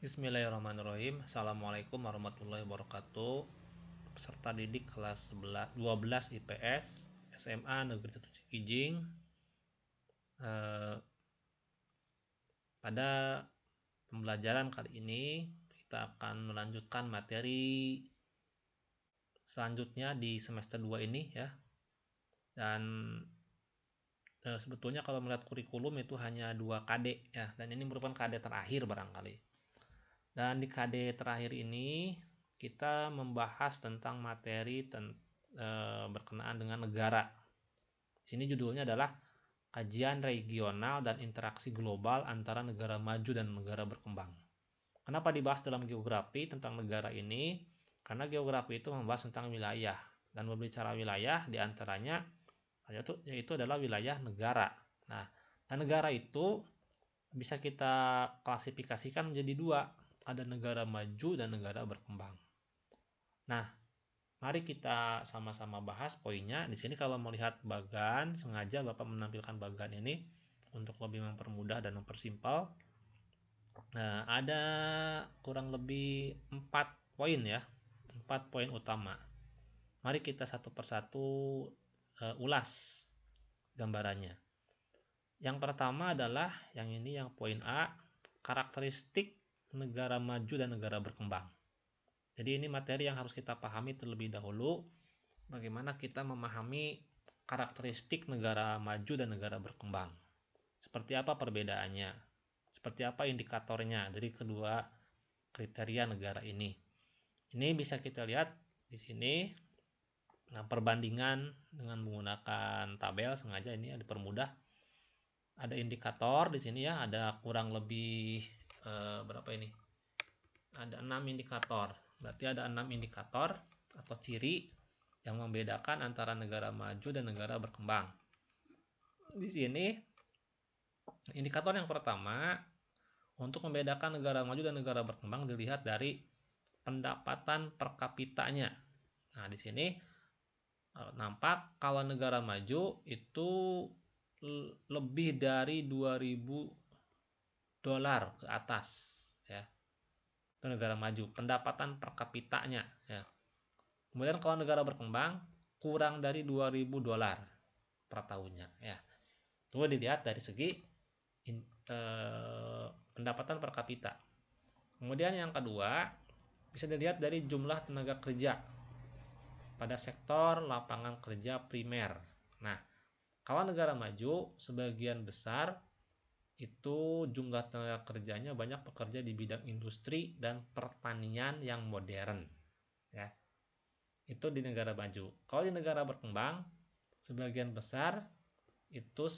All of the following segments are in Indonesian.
Bismillahirrahmanirrahim. Assalamualaikum warahmatullahi wabarakatuh. Peserta didik kelas 12 IPS SMA Negeri 1 Cikijing. Pada pembelajaran kali ini kita akan melanjutkan materi selanjutnya di semester 2 ini ya. Dan sebetulnya kalau melihat kurikulum itu hanya 2 KD ya, dan ini merupakan KD terakhir barangkali. Dan di KD terakhir ini kita membahas tentang materi berkenaan dengan negara. Di sini judulnya adalah kajian regional dan interaksi global antara negara maju dan negara berkembang. Kenapa dibahas dalam geografi tentang negara ini? Karena geografi itu membahas tentang wilayah, dan berbicara wilayah diantaranya yaitu adalah wilayah negara. Nah, dan negara itu bisa kita klasifikasikan menjadi 2. Ada negara maju dan negara berkembang. Nah, mari kita sama-sama bahas poinnya. Di sini kalau melihat bagan, sengaja Bapak menampilkan bagan ini untuk lebih mempermudah dan mempersimpel. Nah, ada kurang lebih 4 poin ya. 4 poin utama. Mari kita satu persatu ulas gambarannya. Yang pertama adalah yang ini, yang poin A, karakteristik negara maju dan negara berkembang. Jadi ini materi yang harus kita pahami terlebih dahulu, bagaimana kita memahami karakteristik negara maju dan negara berkembang. Seperti apa perbedaannya? Seperti apa indikatornya dari kedua kriteria negara ini? Ini bisa kita lihat di sini. Nah, perbandingan dengan menggunakan tabel, sengaja ini dipermudah. Ada indikator di sini ya, ada kurang lebih berapa ini? Ada 6 indikator. Berarti ada 6 indikator atau ciri yang membedakan antara negara maju dan negara berkembang. Di sini indikator yang pertama, untuk membedakan negara maju dan negara berkembang dilihat dari pendapatan per kapitanya. Nah, di sini nampak kalau negara maju itu lebih dari 2000 dolar ke atas ya. Itu negara maju, pendapatan per kapitanya ya. Kemudian kalau negara berkembang kurang dari 2000 dolar per tahunnya ya. Itu dilihat dari segi pendapatan per kapita. Kemudian yang kedua, bisa dilihat dari jumlah tenaga kerja pada sektor lapangan kerja primer. Nah, kalau negara maju sebagian besar itu jumlah tenaga kerjanya banyak pekerja di bidang industri dan pertanian yang modern ya. Itu di negara maju. Kalau di negara berkembang sebagian besar itu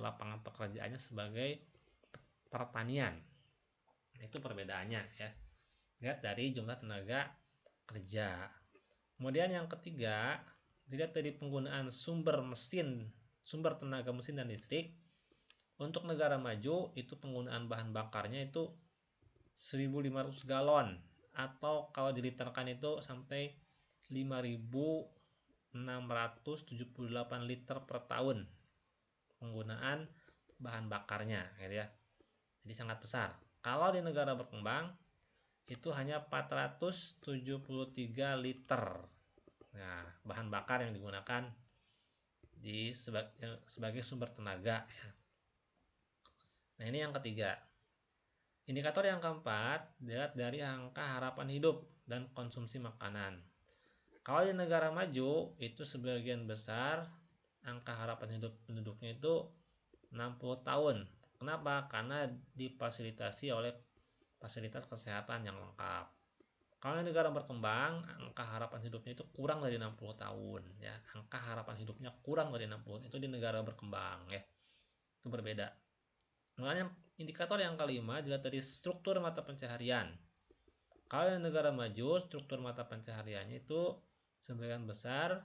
lapangan pekerjaannya sebagai pertanian. Itu perbedaannya ya. Lihat dari jumlah tenaga kerja. Kemudian yang ketiga, dilihat dari penggunaan sumber tenaga mesin dan listrik. Untuk negara maju itu penggunaan bahan bakarnya itu 1500 galon, atau kalau diliterkan itu sampai 5678 liter per tahun penggunaan bahan bakarnya gitu ya. Jadi sangat besar. Kalau di negara berkembang itu hanya 473 liter. Nah, bahan bakar yang digunakan sebagai sumber tenaga ya. Nah, ini yang ketiga. Indikator yang keempat, dilihat dari angka harapan hidup dan konsumsi makanan. Kalau di negara maju, itu sebagian besar angka harapan hidup penduduknya itu 60 tahun. Kenapa? Karena difasilitasi oleh fasilitas kesehatan yang lengkap. Kalau di negara berkembang, angka harapan hidupnya itu kurang dari 60 tahun. Ya. Angka harapan hidupnya kurang dari 60, itu di negara berkembang. Ya. Itu berbeda. Kemudian indikator yang kelima dilihat dari struktur mata pencaharian. Kalau di negara maju, struktur mata pencahariannya itu sebagian besar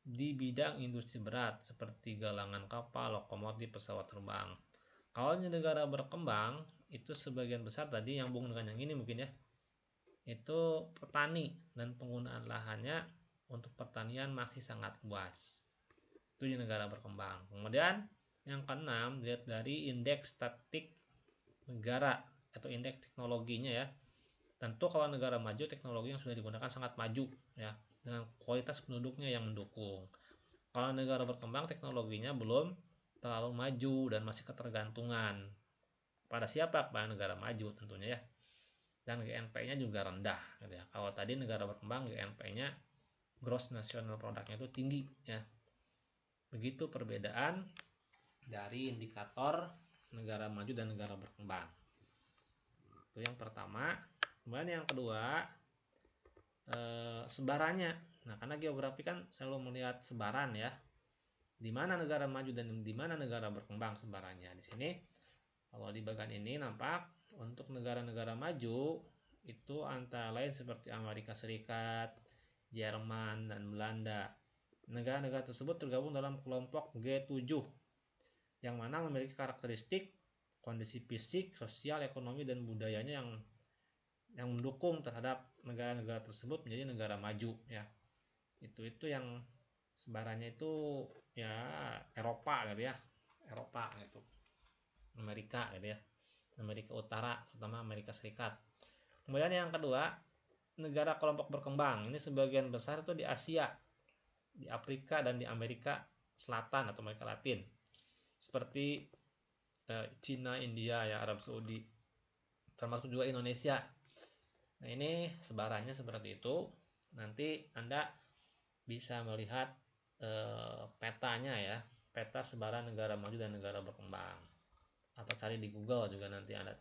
di bidang industri berat seperti galangan kapal, lokomotif, pesawat terbang. Kalau di negara berkembang, itu sebagian besar tadi nyambung dengan yang ini mungkin ya. Itu petani dan penggunaan lahannya untuk pertanian masih sangat luas. Itu di negara berkembang. Kemudian yang keenam, lihat dari indeks statistik negara atau indeks teknologinya ya. Tentu kalau negara maju, teknologi yang sudah digunakan sangat maju ya, dengan kualitas penduduknya yang mendukung. Kalau negara berkembang, teknologinya belum terlalu maju dan masih ketergantungan pada siapa? Pada negara maju tentunya ya. Dan GNP-nya juga rendah gitu ya. Kalau tadi negara berkembang, GNP-nya gross national product-nya itu tinggi ya. Begitu perbedaan dari indikator negara maju dan negara berkembang. Itu yang pertama. Kemudian yang kedua, sebarannya. Nah, karena geografi kan selalu melihat sebaran ya. Di mana negara maju dan di mana negara berkembang sebarannya. Di sini kalau di bagian ini nampak untuk negara-negara maju itu antara lain seperti Amerika Serikat, Jerman, dan Belanda. Negara-negara tersebut tergabung dalam kelompok G7 yang mana memiliki karakteristik kondisi fisik, sosial, ekonomi, dan budayanya yang mendukung terhadap negara-negara tersebut menjadi negara maju ya. Itu yang sebarannya itu ya Eropa gitu ya. Eropa gitu. Amerika gitu ya. Amerika Utara, terutama Amerika Serikat. Kemudian yang kedua, negara kelompok berkembang. Ini sebagian besar itu di Asia, di Afrika dan di Amerika Selatan atau Amerika Latin. Seperti Cina, India ya, Arab Saudi. Termasuk juga Indonesia. Nah, ini sebarannya seperti itu. Nanti Anda bisa melihat petanya ya, peta sebaran negara maju dan negara berkembang. Atau cari di Google juga nanti Anda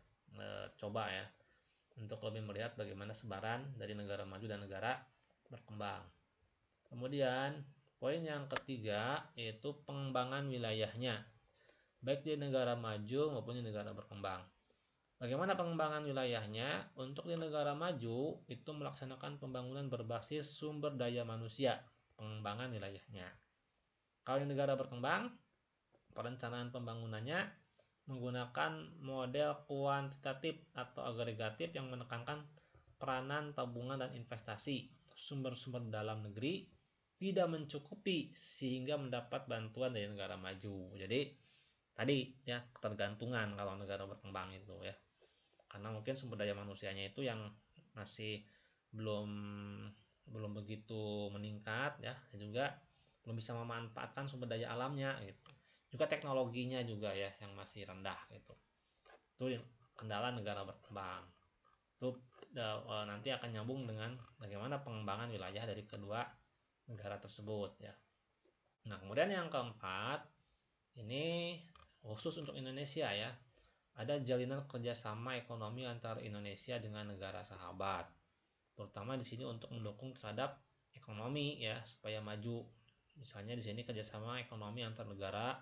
coba ya, untuk lebih melihat bagaimana sebaran dari negara maju dan negara berkembang. Kemudian poin yang ketiga yaitu pengembangan wilayahnya, baik di negara maju maupun di negara berkembang. Bagaimana pengembangan wilayahnya? Untuk di negara maju itu melaksanakan pembangunan berbasis sumber daya manusia, pengembangan wilayahnya. Kalau di negara berkembang, perencanaan pembangunannya menggunakan model kuantitatif atau agregatif yang menekankan peranan tabungan dan investasi. Sumber-sumber dalam negeri tidak mencukupi sehingga mendapat bantuan dari negara maju. Jadi tadi ya, ketergantungan kalau negara berkembang itu ya. Karena mungkin sumber daya manusianya itu yang masih belum begitu meningkat ya, dan juga belum bisa memanfaatkan sumber daya alamnya gitu. Juga teknologinya juga ya yang masih rendah gitu. Itu kendala negara berkembang. Itu nanti akan nyambung dengan bagaimana pengembangan wilayah dari kedua negara tersebut ya. Nah, kemudian yang keempat, ini khusus untuk Indonesia ya. Ada jalinan kerjasama ekonomi antara Indonesia dengan negara sahabat, terutama di sini untuk mendukung terhadap ekonomi ya supaya maju. Misalnya di sini kerjasama ekonomi antar negara,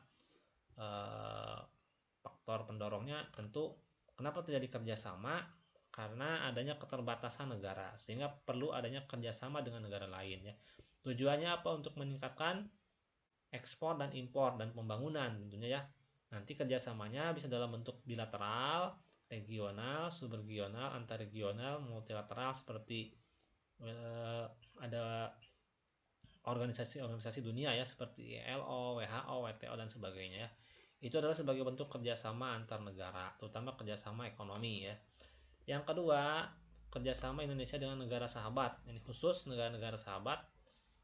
faktor pendorongnya tentu kenapa terjadi kerjasama, karena adanya keterbatasan negara sehingga perlu adanya kerjasama dengan negara lain ya. Tujuannya apa? Untuk meningkatkan ekspor dan impor dan pembangunan tentunya ya. Nanti kerjasamanya bisa dalam bentuk bilateral, regional, subregional, antarregional, multilateral seperti ada organisasi-organisasi dunia ya seperti ILO, WHO, WTO dan sebagainya ya. Itu adalah sebagai bentuk kerjasama antar negara, terutama kerjasama ekonomi ya. Yang kedua, kerjasama Indonesia dengan negara sahabat. Ini khusus negara-negara sahabat,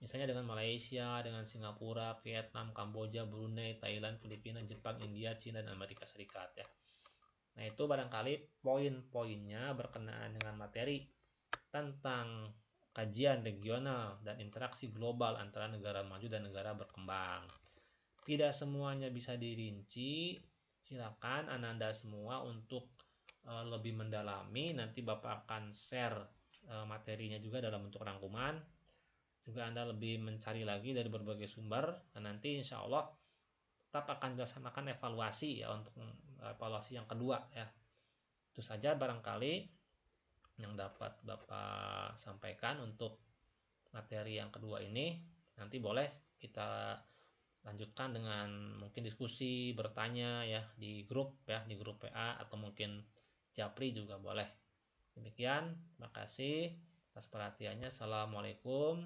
misalnya dengan Malaysia, dengan Singapura, Vietnam, Kamboja, Brunei, Thailand, Filipina, Jepang, India, China, dan Amerika Serikat ya. Nah, itu barangkali poin-poinnya berkenaan dengan materi tentang kajian regional dan interaksi global antara negara maju dan negara berkembang. Tidak semuanya bisa dirinci. Silakan Ananda semua untuk lebih mendalami. Nanti Bapak akan share materinya juga dalam bentuk rangkuman. Juga Anda lebih mencari lagi dari berbagai sumber, dan nanti insya Allah tetap akan dilaksanakan evaluasi ya, untuk evaluasi yang kedua ya. Itu saja barangkali yang dapat Bapak sampaikan untuk materi yang kedua ini. Nanti boleh kita lanjutkan dengan mungkin diskusi, bertanya ya di grup ya, di grup PA atau mungkin Japri juga boleh. Demikian, terima kasih atas perhatiannya. Assalamualaikum.